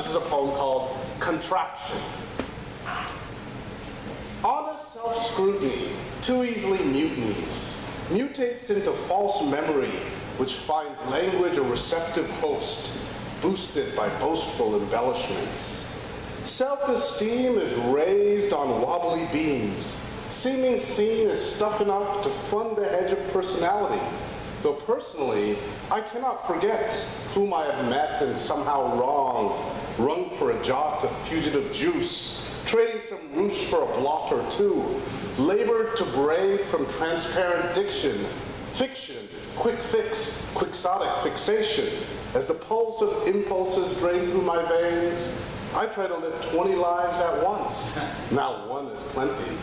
This is a poem called Contraction. Honest self-scrutiny too easily mutates into false memory, which finds language a receptive host, boosted by boastful embellishments. Self-esteem is raised on wobbly beams, seeming seen as stuff enough to fund the hedge of personality, though personally, I cannot forget whom I have met and somehow wrung for a jot of fugitive juice, trading some roost for a blot or two, labored to brave from transparent diction, fiction, quick fix, quixotic fixation. As the pulse of impulses drain through my veins, I try to live 20 lives at once. Now one is plenty.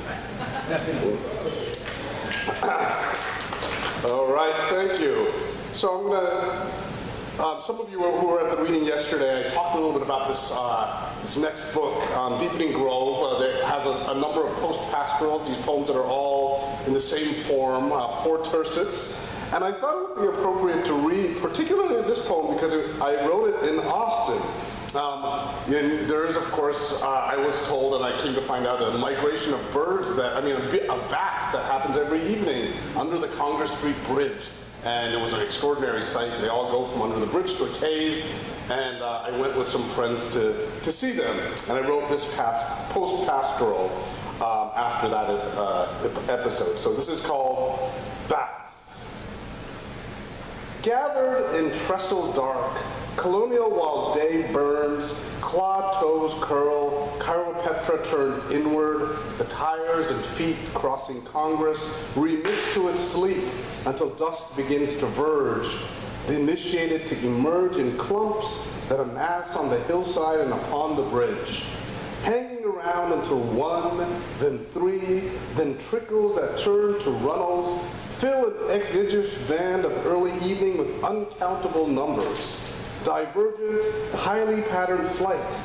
All right, thank you. So I'm gonna, some of you who were at the reading yesterday, I talked a little bit about this next book, Deepening Grove. That has a number of post-pastorals, these poems that are all in the same form, 4 tercets. And I thought it would be appropriate to read, particularly this poem, because I wrote it in Austin. And there is, of course, I was told, and I came to find out, a migration of birds of bats that happens every evening under the Congress Street Bridge. And it was an extraordinary sight. They all go from under the bridge to a cave, and I went with some friends to see them. And I wrote this post-pastoral after that episode. So this is called Bats. Gathered in trestle dark, colonial while day burns, clawed toes curl, chiropetra turned inward, the tires and feet crossing Congress remiss to its sleep until dusk begins to verge, the initiated to emerge in clumps that amass on the hillside and upon the bridge, hanging around until 1, then 3, then trickles that turn to runnels, fill an exiguous band of early evening with uncountable numbers. Divergent, highly patterned flight,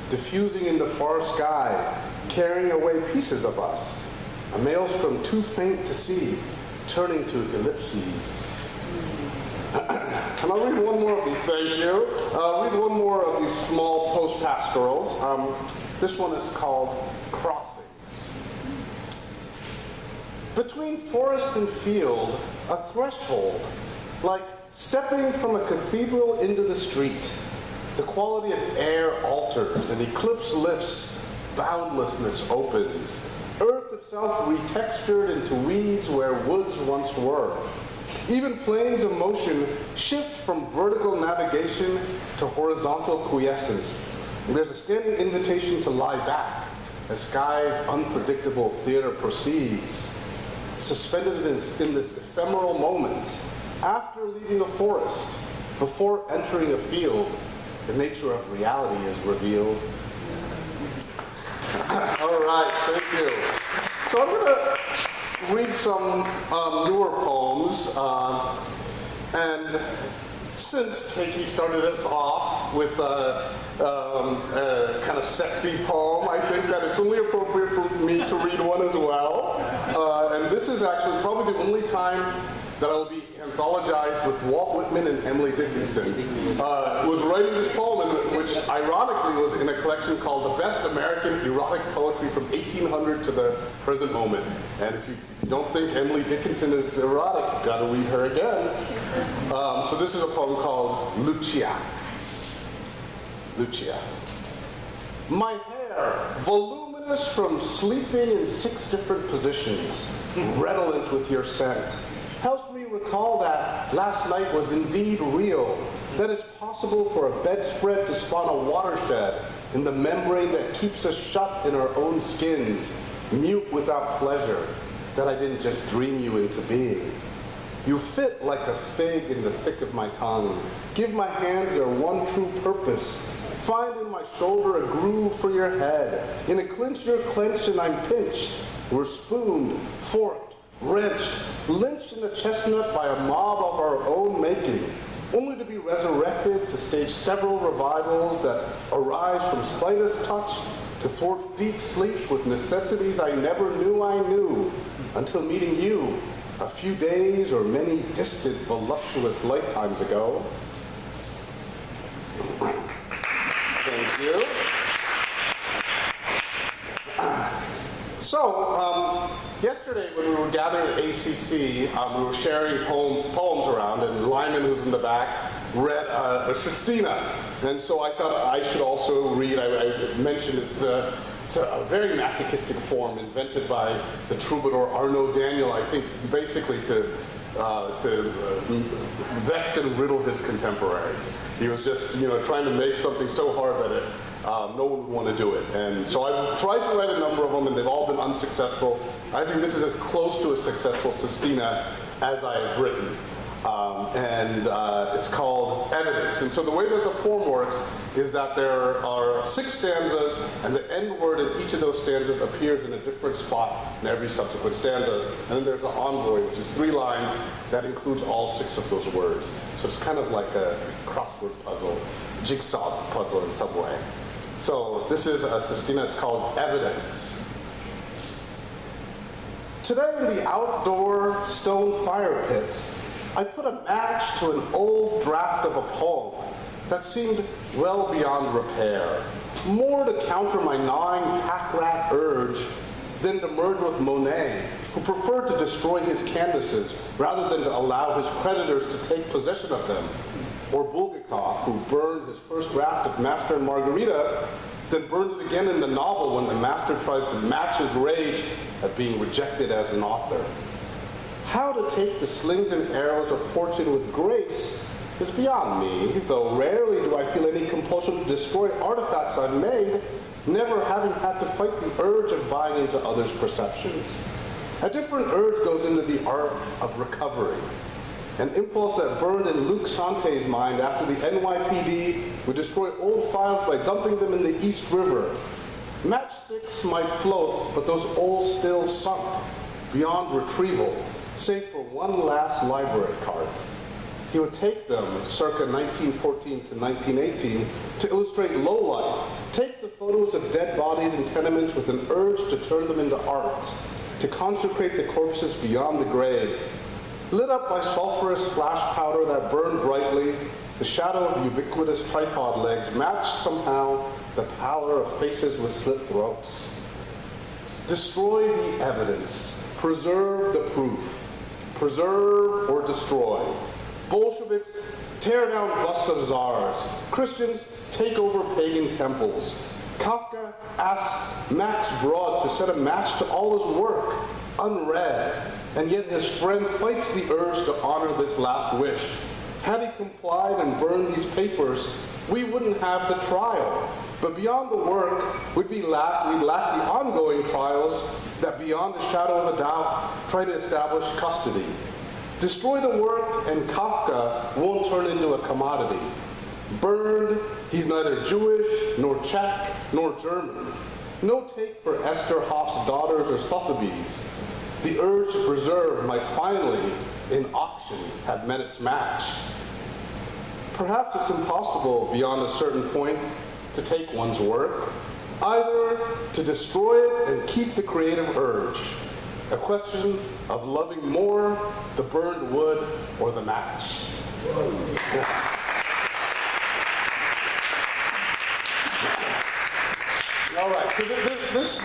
diffusing in the far sky, carrying away pieces of us. A maelstrom too faint to see, turning to ellipses. Can I read one more of these? Thank you. Read one more of these small post-pastorals. This one is called Crossings. Between forest and field, a threshold, like stepping from a cathedral into the street. The quality of air alters, and eclipse lifts, boundlessness opens. Earth itself retextured into weeds where woods once were. Even planes of motion shift from vertical navigation to horizontal quiescence. And there's a standing invitation to lie back as sky's unpredictable theater proceeds. Suspended in this ephemeral moment, after leaving a forest, before entering a field, the nature of reality is revealed. All right, thank you. So I'm going to read some newer poems. And since Keiki started us off with a kind of sexy poem, I think that it's only appropriate for me to read one as well. And this is actually probably the only time that I will be anthologized with Walt Whitman and Emily Dickinson. Was writing this poem, which ironically was in a collection called The Best American Erotic Poetry from 1800 to the present moment. And if you don't think Emily Dickinson is erotic, you've got to read her again. So this is a poem called Lucia. Lucia. My hair, voluminous from sleeping in 6 different positions, redolent with your scent, helps me recall that last night was indeed real, that it's possible for a bedspread to spawn a watershed in the membrane that keeps us shut in our own skins, mute without pleasure, that I didn't just dream you into being. You fit like a fig in the thick of my tongue, give my hands their one true purpose, find in my shoulder a groove for your head, in a clinch you're clenched and I'm pinched, we're spooned, forked, wrenched, lynched in the chestnut by a mob of our own making, only to be resurrected to stage several revivals that arise from slightest touch to thwart deep sleep with necessities I never knew I knew, until meeting you a few days or many distant voluptuous lifetimes ago. Thank Thank you. So, yesterday when we were gathered at ACC, we were sharing poems around, and Lyman, who's in the back, read Christina. And so I thought I should also read. I mentioned it's a very masochistic form invented by the troubadour Arnaud Daniel, I think basically to vex and riddle his contemporaries. He was just, trying to make something so hard that no one would want to do it. And so I've tried to write a number of them, and they've all been unsuccessful. I think this is as close to a successful sestina as I have written. It's called Evidence. And so the way that the form works is that there are 6 stanzas, and the end word in each of those stanzas appears in a different spot in every subsequent stanza. And then there's an envoy, which is 3 lines that includes all 6 of those words. So it's kind of like a crossword puzzle, jigsaw puzzle in some way. So this is a sestina. It's called Evidence. Today in the outdoor stone fire pit, I put a match to an old draft of a poem that seemed well beyond repair, more to counter my gnawing pack-rat urge than to merge with Monet, who preferred to destroy his canvases rather than to allow his creditors to take possession of them, or Bulgakov, who burned his first draft of Master and Margarita, then burned it again in the novel when the master tries to match his rage at being rejected as an author. How to take the slings and arrows of fortune with grace is beyond me, though rarely do I feel any compulsion to destroy artifacts I've made, never having had to fight the urge of buying into others' perceptions. A different urge goes into the art of recovery, an impulse that burned in Luc Sante's mind after the NYPD would destroy old files by dumping them in the East River. Matchsticks might float, but those old stills sunk beyond retrieval, save for one last library card. He would take them circa 1914 to 1918 to illustrate lowlife, take the photos of dead bodies in tenements with an urge to turn them into art, to consecrate the corpses beyond the grave. Lit up by sulfurous flash powder that burned brightly, the shadow of ubiquitous tripod legs matched somehow the pallor of faces with slit throats. Destroy the evidence, preserve the proof. Preserve or destroy. Bolsheviks, tear down busts of czars. Christians, take over pagan temples. Kafka asks Max Brod to set a match to all his work, unread, and yet his friend fights the urge to honor this last wish. Had he complied and burned these papers, we wouldn't have the trial. But beyond the work, we'd lack the ongoing trials that beyond a shadow of a doubt try to establish custody. Destroy the work and Kafka won't turn into a commodity. Burned, he's neither Jewish, nor Czech, nor German. No take for Esther Hoff's daughters or Sotheby's. The urge to preserve might finally, in auction, have met its match. Perhaps it's impossible beyond a certain point to take one's work, either to destroy it and keep the creative urge. A question of loving more the burned wood or the match. All right, so this next